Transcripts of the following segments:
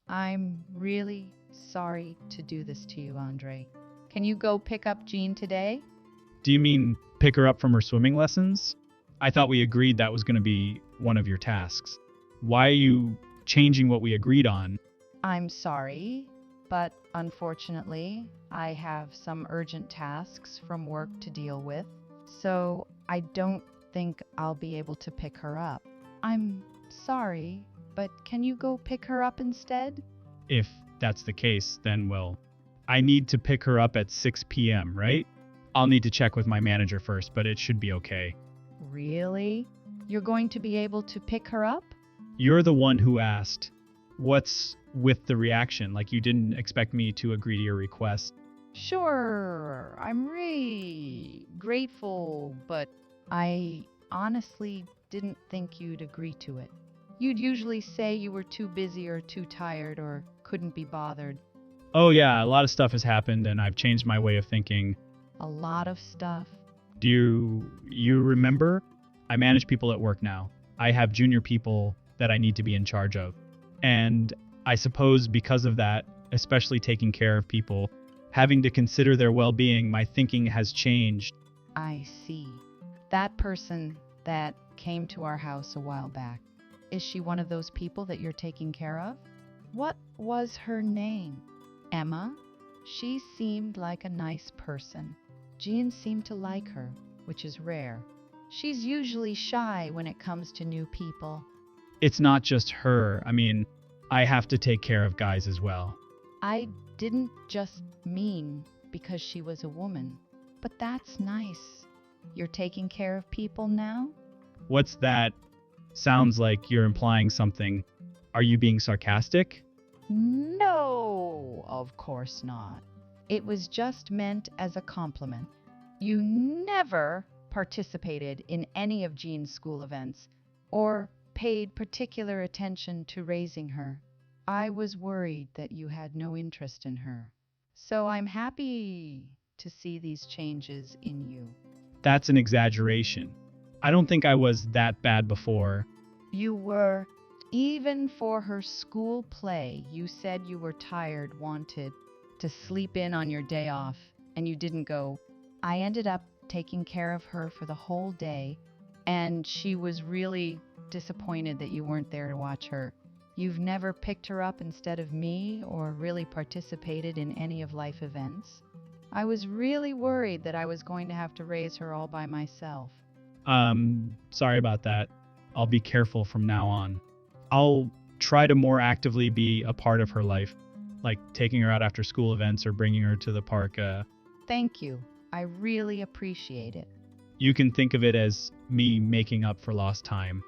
I'm really sorry to do this to you, Andre. Can you go pick up Jean today? Do you mean pick her up from her swimming lessons? I thought we agreed that was going to be one of your tasks. Why are you changing what we agreed on? I'm sorry, but unfortunately, I have some urgent tasks from work to deal with, so I don't think I'll be able to pick her up. I'm sorry, but can you go pick her up instead? If that's the case, then well, I need to pick her up at 6 p.m., right? I'll need to check with my manager first, but it should be okay. Really? You're going to be able to pick her up? You're the one who asked. What's with the reaction? Like you didn't expect me to agree to your request. Sure, I'm really grateful, but I honestly didn't think you'd agree to it. You'd usually say you were too busy or too tired or couldn't be bothered. Oh yeah, a lot of stuff has happened and I've changed my way of thinking. A lot of stuff. Do you remember? I manage people at work now. I have junior people that I need to be in charge of. And I suppose because of that, especially taking care of people, having to consider their well-being, my thinking has changed. I see. That person that came to our house a while back, is she one of those people that you're taking care of? What was her name? Emma? She seemed like a nice person. Jean seemed to like her, which is rare. She's usually shy when it comes to new people. It's not just her. I mean, I have to take care of guys as well. I didn't just mean because she was a woman, but that's nice. You're taking care of people now? What's that? Sounds like you're implying something. Are you being sarcastic? No, of course not. It was just meant as a compliment. You never participated in any of Jean's school events or paid particular attention to raising her. I was worried that you had no interest in her. So I'm happy to see these changes in you. That's an exaggeration. I don't think I was that bad before. You were. Even for her school play, you said you were tired, wanted to sleep in on your day off, and you didn't go. I ended up taking care of her for the whole day, and she was really disappointed that you weren't there to watch her. You've never picked her up instead of me or really participated in any of life events. I was really worried that I was going to have to raise her all by myself. Sorry about that. I'll be careful from now on. I'll try to more actively be a part of her life, like taking her out after school events or bringing her to the park. Thank you. I really appreciate it. You can think of it as me making up for lost time.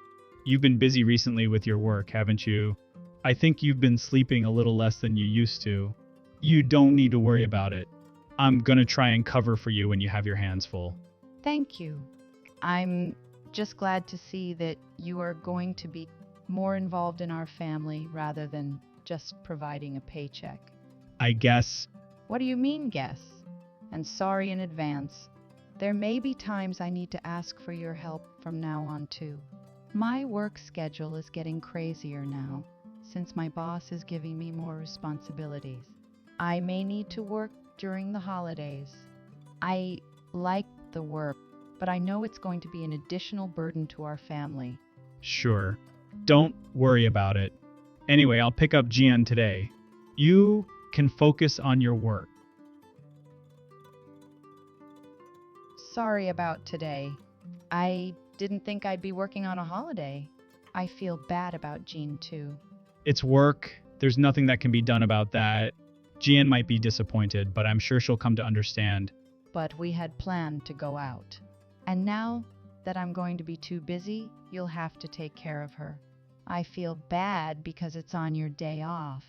You've been busy recently with your work, haven't you? I think you've been sleeping a little less than you used to. You don't need to worry about it. I'm gonna try and cover for you when you have your hands full. Thank you. I'm just glad to see that you are going to be more involved in our family rather than just providing a paycheck. I guess. What do you mean, guess? And sorry in advance. There may be times I need to ask for your help from now on, too. My work schedule is getting crazier now, since my boss is giving me more responsibilities. I may need to work during the holidays. I like the work, but I know it's going to be an additional burden to our family. Sure. Don't worry about it. Anyway, I'll pick up Gian today. You can focus on your work. Sorry about today. I didn't think I'd be working on a holiday. I feel bad about Jean, too. It's work. There's nothing that can be done about that. Gian might be disappointed, but I'm sure she'll come to understand. But we had planned to go out. And now that I'm going to be too busy, you'll have to take care of her. I feel bad because it's on your day off.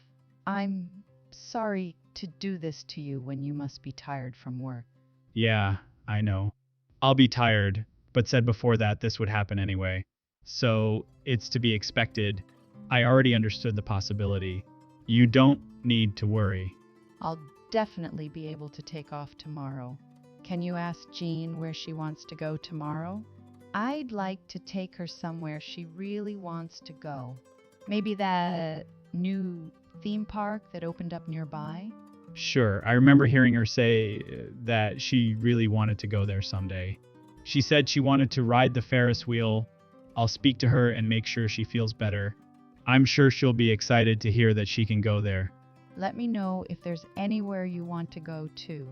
I'm sorry to do this to you when you must be tired from work. Yeah, I know. I'll be tired, but said before that this would happen anyway. So it's to be expected. I already understood the possibility. You don't need to worry. I'll definitely be able to take off tomorrow. Can you ask Jean where she wants to go tomorrow? I'd like to take her somewhere she really wants to go. Maybe that new theme park that opened up nearby? Sure, I remember hearing her say that she really wanted to go there someday. She said she wanted to ride the Ferris wheel. I'll speak to her and make sure she feels better. I'm sure she'll be excited to hear that she can go there. Let me know if there's anywhere you want to go too.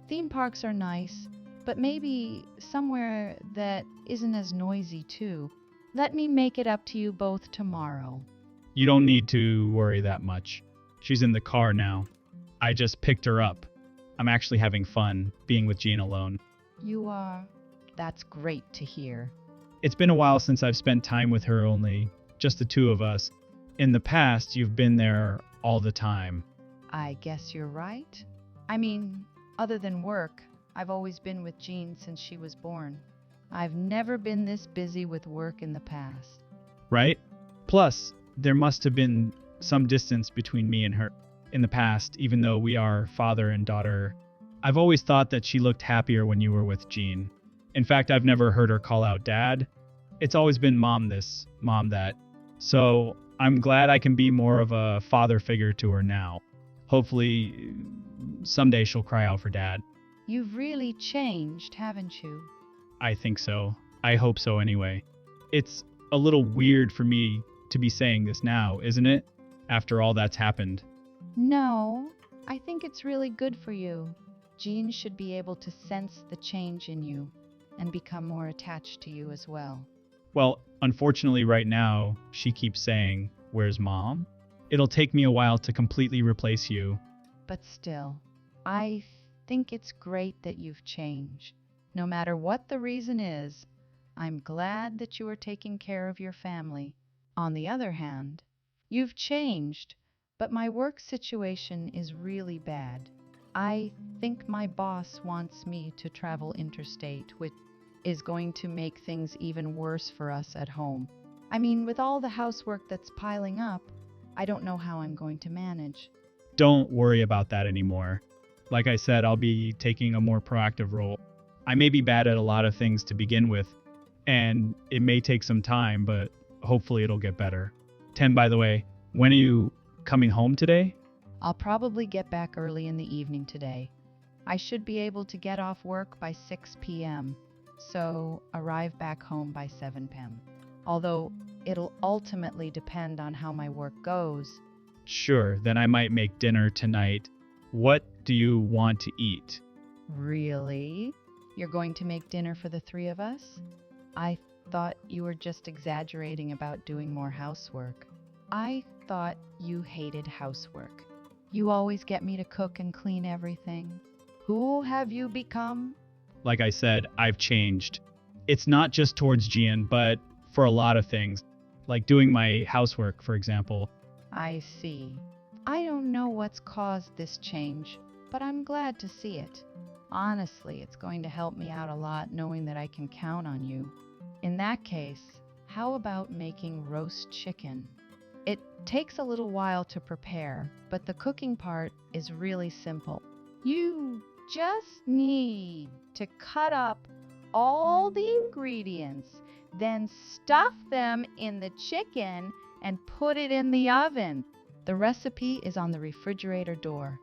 Theme parks are nice, but maybe somewhere that isn't as noisy too. Let me make it up to you both tomorrow. You don't need to worry that much. She's in the car now. I just picked her up. I'm actually having fun being with Jean alone. You are? That's great to hear. It's been a while since I've spent time with her only, just the two of us. In the past, you've been there all the time. I guess you're right. I mean, other than work, I've always been with Jean since she was born. I've never been this busy with work in the past. Right? Plus, there must have been some distance between me and her in the past, even though we are father and daughter. I've always thought that she looked happier when you were with Jean. In fact, I've never heard her call out dad. It's always been mom this, mom that. So I'm glad I can be more of a father figure to her now. Hopefully, someday she'll cry out for dad. You've really changed, haven't you? I think so. I hope so anyway. It's a little weird for me to be saying this now, isn't it? After all that's happened. No, I think it's really good for you. Jean should be able to sense the change in you and become more attached to you as well. Well, unfortunately right now, she keeps saying, "Where's mom?" It'll take me a while to completely replace you. But still, I think it's great that you've changed. No matter what the reason is, I'm glad that you are taking care of your family. On the other hand, you've changed, but my work situation is really bad. I think my boss wants me to travel interstate, which is going to make things even worse for us at home. I mean, with all the housework that's piling up, I don't know how I'm going to manage. Don't worry about that anymore. Like I said, I'll be taking a more proactive role. I may be bad at a lot of things to begin with, and it may take some time, but hopefully it'll get better. Ten, by the way, when are you coming home today? I'll probably get back early in the evening today. I should be able to get off work by 6 p.m., so arrive back home by 7 p.m. Although it'll ultimately depend on how my work goes. Sure, then I might make dinner tonight. What do you want to eat? Really? You're going to make dinner for the three of us? I thought you were just exaggerating about doing more housework. I thought you hated housework. You always get me to cook and clean everything. Who have you become? Like I said, I've changed. It's not just towards Gian, but for a lot of things, like doing my housework, for example. I see. I don't know what's caused this change, but I'm glad to see it. Honestly, it's going to help me out a lot knowing that I can count on you. In that case, how about making roast chicken? It takes a little while to prepare, but the cooking part is really simple. You just need to cut up all the ingredients, then stuff them in the chicken and put it in the oven. The recipe is on the refrigerator door.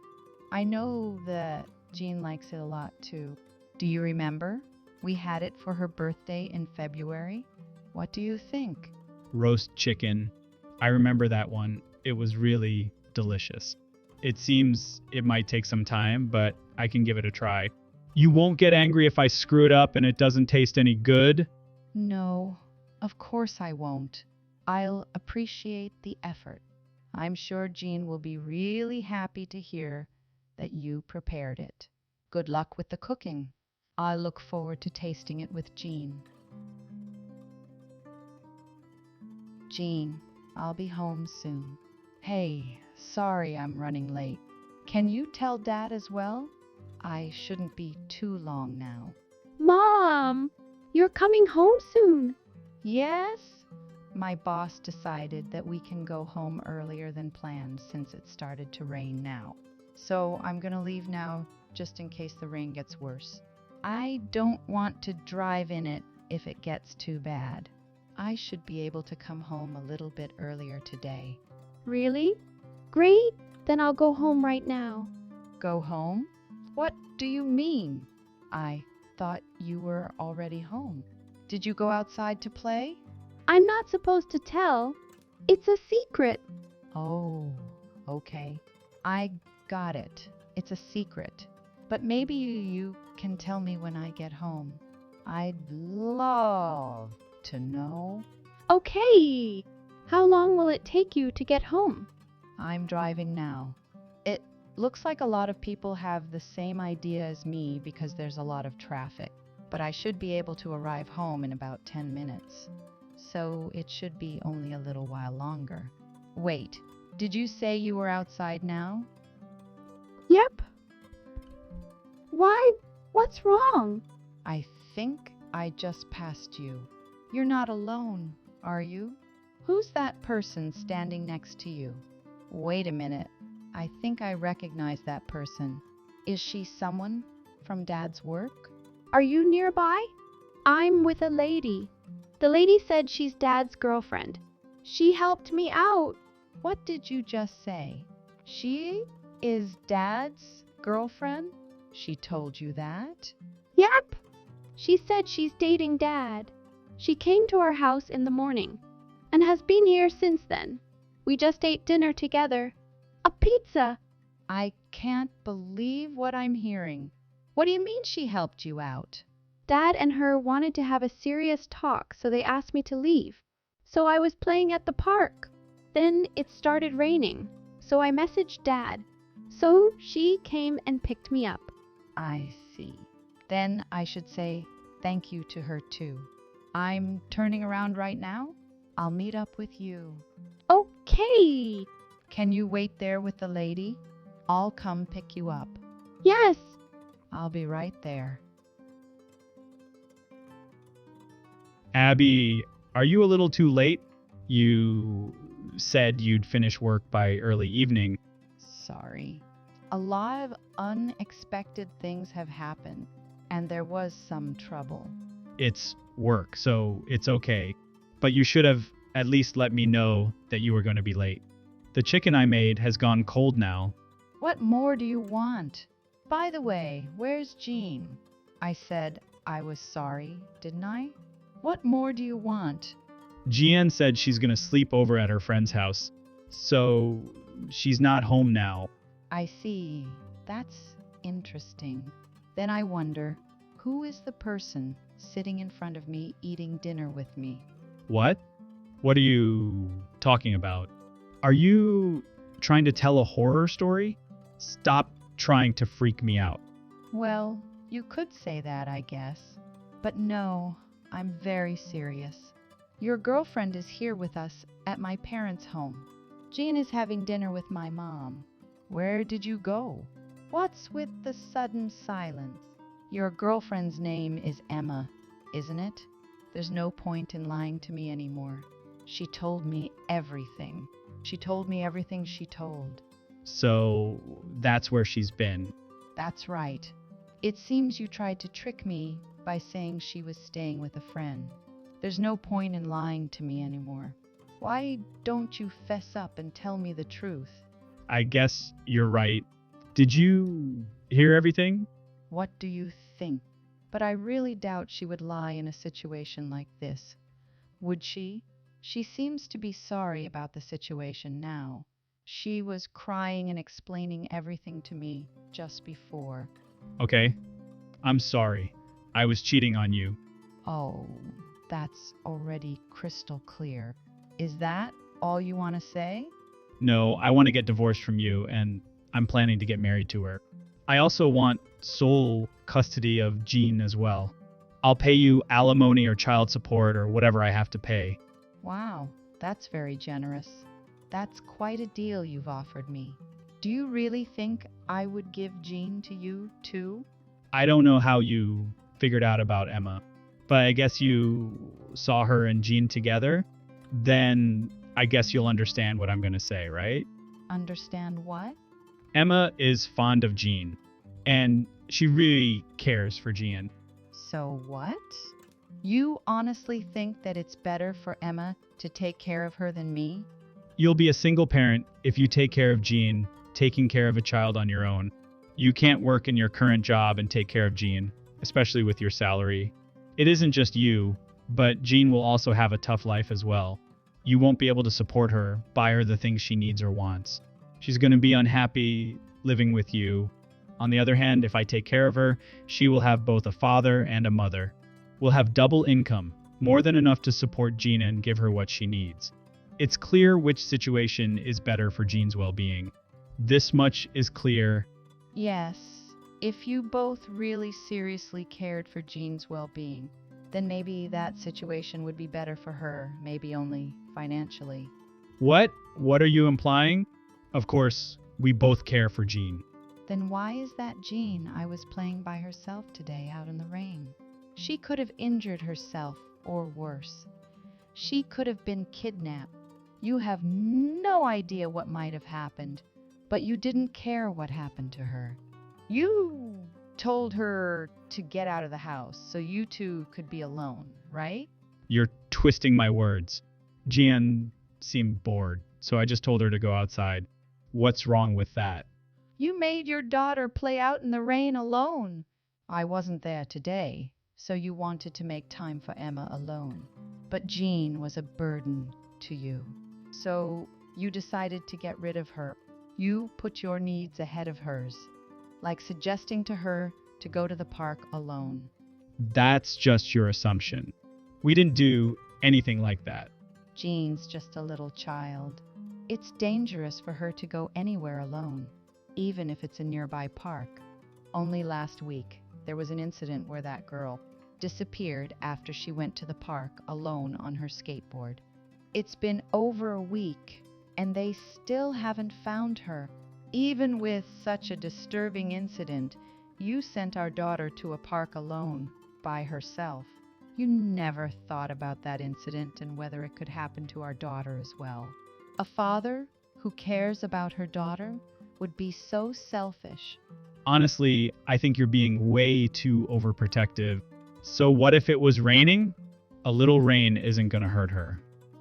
I know that Jean likes it a lot too. Do you remember? We had it for her birthday in February. What do you think? Roast chicken. I remember that one. It was really delicious. It seems it might take some time, but I can give it a try. You won't get angry if I screw it up and it doesn't taste any good? No, of course I won't. I'll appreciate the effort. I'm sure Jean will be really happy to hear that you prepared it. Good luck with the cooking. I look forward to tasting it with Jean. Jean, I'll be home soon. Hey, sorry I'm running late. Can you tell Dad as well? I shouldn't be too long now. Mom, you're coming home soon. Yes? My boss decided that we can go home earlier than planned since it started to rain now. So I'm going to leave now just in case the rain gets worse. I don't want to drive in it if it gets too bad. I should be able to come home a little bit earlier today. Really? Great, then I'll go home right now. Go home? What do you mean? I thought you were already home. Did you go outside to play? I'm not supposed to tell. It's a secret. Oh, okay. I got it. It's a secret. But maybe you can tell me when I get home. I'd love to know. Okay. How long will it take you to get home? I'm driving now. It looks like a lot of people have the same idea as me because there's a lot of traffic. But I should be able to arrive home in about 10 minutes. So it should be only a little while longer. Wait, did you say you were outside now? Yep. Why? What's wrong? I think I just passed you. You're not alone, are you? Who's that person standing next to you? Wait a minute. I think I recognize that person. Is she someone from Dad's work? Are you nearby? I'm with a lady. The lady said she's Dad's girlfriend. She helped me out. What did you just say? She is Dad's girlfriend? She told you that? Yep. She said she's dating Dad. She came to our house in the morning and has been here since then. We just ate dinner together. A pizza. I can't believe what I'm hearing. What do you mean she helped you out? Dad and her wanted to have a serious talk, so they asked me to leave. So I was playing at the park. Then it started raining, so I messaged Dad. So she came and picked me up. I see. Then I should say thank you to her too. I'm turning around right now. I'll meet up with you. Okay. Can you wait there with the lady? I'll come pick you up. Yes. I'll be right there. Abby, are you a little too late? You said you'd finish work by early evening. Sorry. A lot of unexpected things have happened, and there was some trouble. It's work, so it's okay. But you should have at least let me know that you were going to be late. The chicken I made has gone cold now. What more do you want? By the way, where's Jean? I said I was sorry, didn't I? What more do you want? Jean said she's going to sleep over at her friend's house, so she's not home now. I see. That's interesting. Then I wonder, who is the person sitting in front of me eating dinner with me? What? What are you talking about? Are you trying to tell a horror story? Stop trying to freak me out. Well, you could say that, I guess. But no, I'm very serious. Your girlfriend is here with us at my parents' home. Jean is having dinner with my mom. Where did you go? What's with the sudden silence? Your girlfriend's name is Emma, isn't it? There's no point in lying to me anymore. She told me everything. She told me everything she told. So that's where she's been. That's right. It seems you tried to trick me by saying she was staying with a friend. There's no point in lying to me anymore. Why don't you fess up and tell me the truth? I guess you're right. Did you hear everything? What do you think? But I really doubt she would lie in a situation like this. Would she? She seems to be sorry about the situation now. She was crying and explaining everything to me just before. Okay. I'm sorry. I was cheating on you. Oh, that's already crystal clear. Is that all you want to say? No, I want to get divorced from you, and I'm planning to get married to her. I also want sole custody of Jean as well. I'll pay you alimony or child support or whatever I have to pay. Wow, that's very generous. That's quite a deal you've offered me. Do you really think I would give Jean to you, too? I don't know how you figured out about Emma, but I guess you saw her and Jean together. Then I guess you'll understand what I'm going to say, right? Understand what? Emma is fond of Jean, and she really cares for Jean. So what? You honestly think that it's better for Emma to take care of her than me? You'll be a single parent if you take care of Jean, taking care of a child on your own. You can't work in your current job and take care of Jean, especially with your salary. It isn't just you, but Jean will also have a tough life as well. You won't be able to support her, buy her the things she needs or wants. She's going to be unhappy living with you. On the other hand, if I take care of her, she will have both a father and a mother. We'll have double income, more than enough to support Jean and give her what she needs. It's clear which situation is better for Jean's well-being. This much is clear. Yes, if you both really seriously cared for Jean's well-being, then maybe that situation would be better for her, maybe only financially. What? What are you implying? Of course, we both care for Jean. Then why is that Jean I was playing by herself today out in the rain? She could have injured herself, or worse. She could have been kidnapped. You have no idea what might have happened, but you didn't care what happened to her. You told her to get out of the house so you two could be alone, right? You're twisting my words. Jean seemed bored, so I just told her to go outside. What's wrong with that? You made your daughter play out in the rain alone. I wasn't there today, so you wanted to make time for Emma alone. But Jean was a burden to you. So you decided to get rid of her. You put your needs ahead of hers, like suggesting to her to go to the park alone. That's just your assumption. We didn't do anything like that. Jean's just a little child. It's dangerous for her to go anywhere alone, even if it's a nearby park. Only last week, there was an incident where that girl disappeared after she went to the park alone on her skateboard. It's been over a week, and they still haven't found her. Even with such a disturbing incident, you sent our daughter to a park alone, by herself. You never thought about that incident and whether it could happen to our daughter as well. A father who cares about her daughter would be so selfish. Honestly, I think you're being way too overprotective. So what if it was raining? A little rain isn't going to hurt her.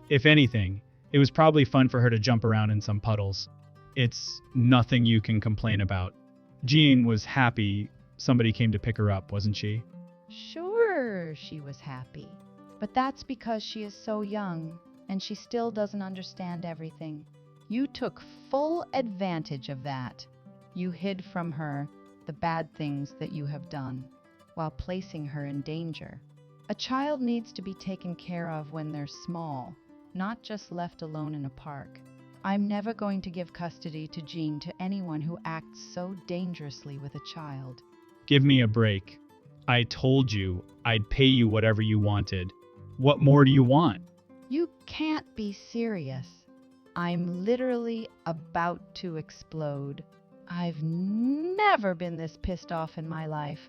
If anything, it was probably fun for her to jump around in some puddles. It's nothing you can complain about. Jean was happy somebody came to pick her up, wasn't she? Sure, she was happy. But that's because she is so young, and she still doesn't understand everything. You took full advantage of that. You hid from her the bad things that you have done, while placing her in danger. A child needs to be taken care of when they're small, not just left alone in a park. I'm never going to give custody to Jean to anyone who acts so dangerously with a child. Give me a break. I told you I'd pay you whatever you wanted. What more do you want? You can't be serious. I'm literally about to explode. I've never been this pissed off in my life.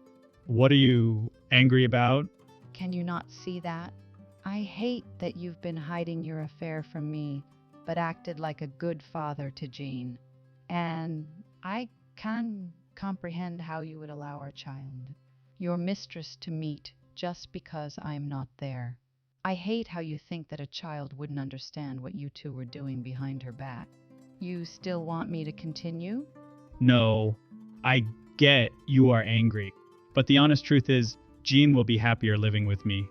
What are you angry about? Can you not see that? I hate that you've been hiding your affair from me, but acted like a good father to Jean. And I can comprehend how you would allow our child, your mistress, to meet just because I'm not there. I hate how you think that a child wouldn't understand what you two were doing behind her back. You still want me to continue? No, I get you are angry, but the honest truth is, Jean will be happier living with me.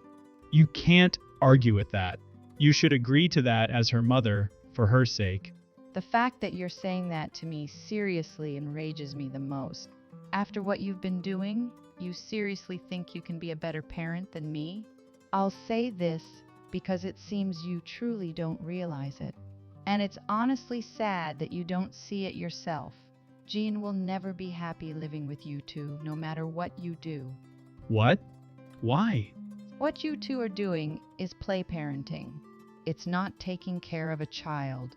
You can't argue with that. You should agree to that as her mother, for her sake. The fact that you're saying that to me seriously enrages me the most. After what you've been doing, you seriously think you can be a better parent than me? I'll say this because it seems you truly don't realize it. And it's honestly sad that you don't see it yourself. Jean will never be happy living with you two, no matter what you do. What? Why? What you two are doing is play parenting. It's not taking care of a child.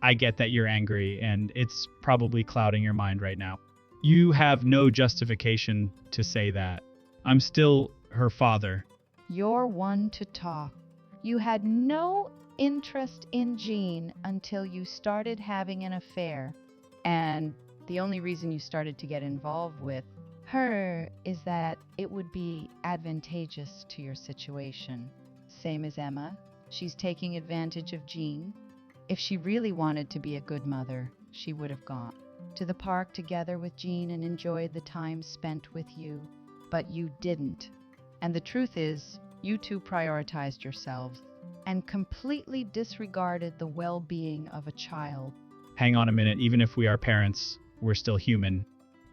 I get that you're angry, and it's probably clouding your mind right now. You have no justification to say that. I'm still her father. You're one to talk. You had no interest in Jean until you started having an affair. And the only reason you started to get involved with her is that it would be advantageous to your situation. Same as Emma. She's taking advantage of Jean. If she really wanted to be a good mother, she would have gone to the park together with Jean and enjoyed the time spent with you. But you didn't. And the truth is, you two prioritized yourselves and completely disregarded the well-being of a child. Hang on a minute, even if we are parents, we're still human.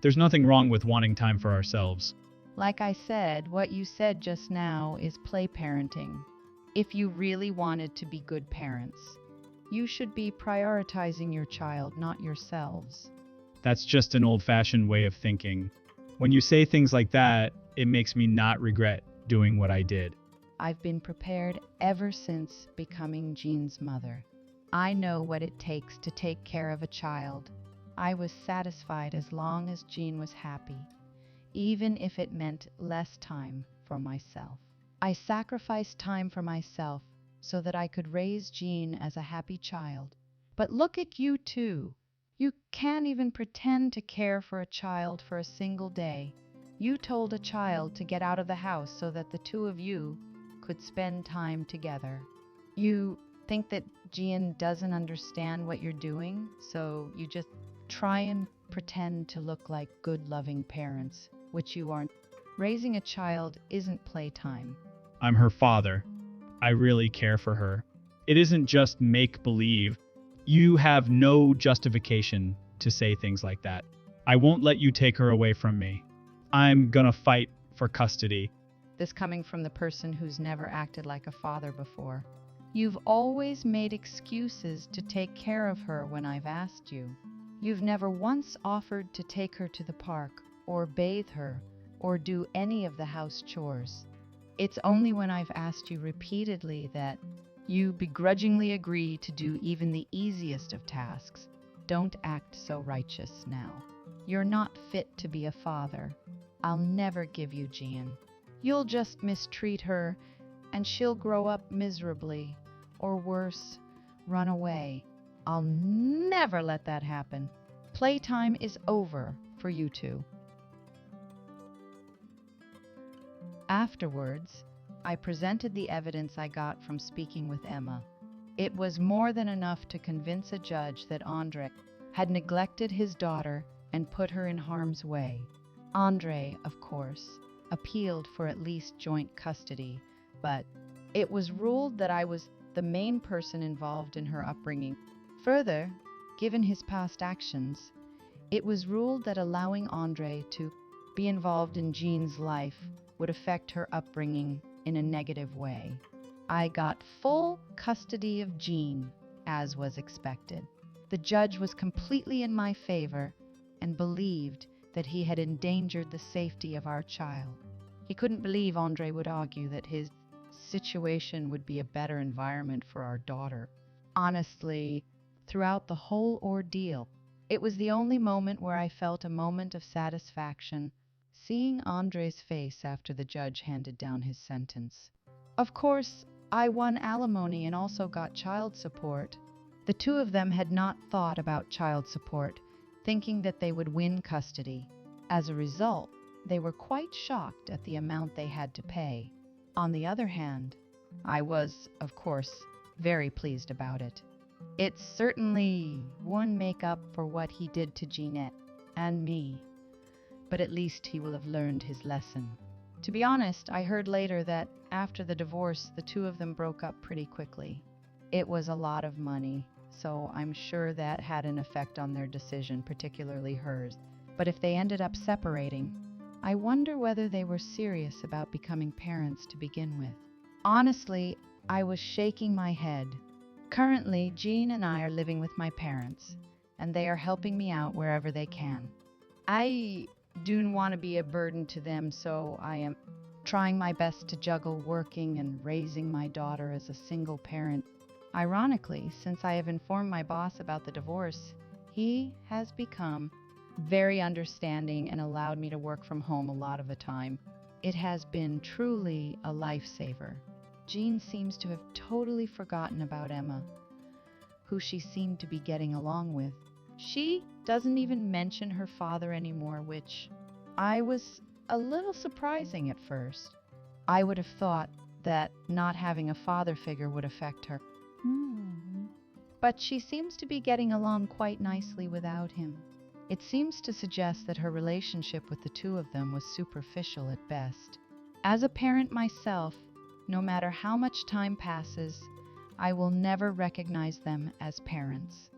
There's nothing wrong with wanting time for ourselves. Like I said, what you said just now is play parenting. If you really wanted to be good parents, you should be prioritizing your child, not yourselves. That's just an old-fashioned way of thinking. When you say things like that, it makes me not regret doing what I did. I've been prepared ever since becoming Jean's mother. I know what it takes to take care of a child. I was satisfied as long as Jean was happy, even if it meant less time for myself. I sacrificed time for myself so that I could raise Jean as a happy child. But look at you two. You can't even pretend to care for a child for a single day. You told a child to get out of the house so that the two of you could spend time together. You think that Jean doesn't understand what you're doing, so you just try and pretend to look like good, loving parents, which you aren't. Raising a child isn't playtime. I'm her father. I really care for her. It isn't just make-believe. You have no justification to say things like that. I won't let you take her away from me. I'm gonna fight for custody. This coming from the person who's never acted like a father before. You've always made excuses to take care of her when I've asked you. You've never once offered to take her to the park, or bathe her, or do any of the house chores. It's only when I've asked you repeatedly that you begrudgingly agree to do even the easiest of tasks. Don't act so righteous now. You're not fit to be a father. I'll never give you Jean. You'll just mistreat her, and she'll grow up miserably, or worse, run away. I'll never let that happen. Playtime is over for you two. Afterwards, I presented the evidence I got from speaking with Emma. It was more than enough to convince a judge that Andre had neglected his daughter and put her in harm's way. Andre, of course, appealed for at least joint custody, but it was ruled that I was the main person involved in her upbringing. Further, given his past actions, it was ruled that allowing Andre to be involved in Jean's life would affect her upbringing in a negative way. I got full custody of Jean, as was expected. The judge was completely in my favor and believed that he had endangered the safety of our child. He couldn't believe Andre would argue that his situation would be a better environment for our daughter. Honestly, throughout the whole ordeal, it was the only moment where I felt a moment of satisfaction, seeing Andre's face after the judge handed down his sentence. Of course, I won alimony and also got child support. The two of them had not thought about child support, thinking that they would win custody. As a result, they were quite shocked at the amount they had to pay. On the other hand, I was, of course, very pleased about it. It certainly won't make up for what he did to Jeanette and me, but at least he will have learned his lesson. To be honest, I heard later that after the divorce, the two of them broke up pretty quickly. It was a lot of money, so I'm sure that had an effect on their decision, particularly hers. But if they ended up separating, I wonder whether they were serious about becoming parents to begin with. Honestly, I was shaking my head. Currently, Jean and I are living with my parents, and they are helping me out wherever they can. I don't want to be a burden to them, so I am trying my best to juggle working and raising my daughter as a single parent. Ironically, since I have informed my boss about the divorce, he has become very understanding and allowed me to work from home a lot of the time. It has been truly a lifesaver. Jean seems to have totally forgotten about Emma, who she seemed to be getting along with. She doesn't even mention her father anymore, which I was a little surprising at first. I would have thought that not having a father figure would affect her. but she seems to be getting along quite nicely without him. It seems to suggest that her relationship with the two of them was superficial at best. As a parent myself, no matter how much time passes, I will never recognize them as parents.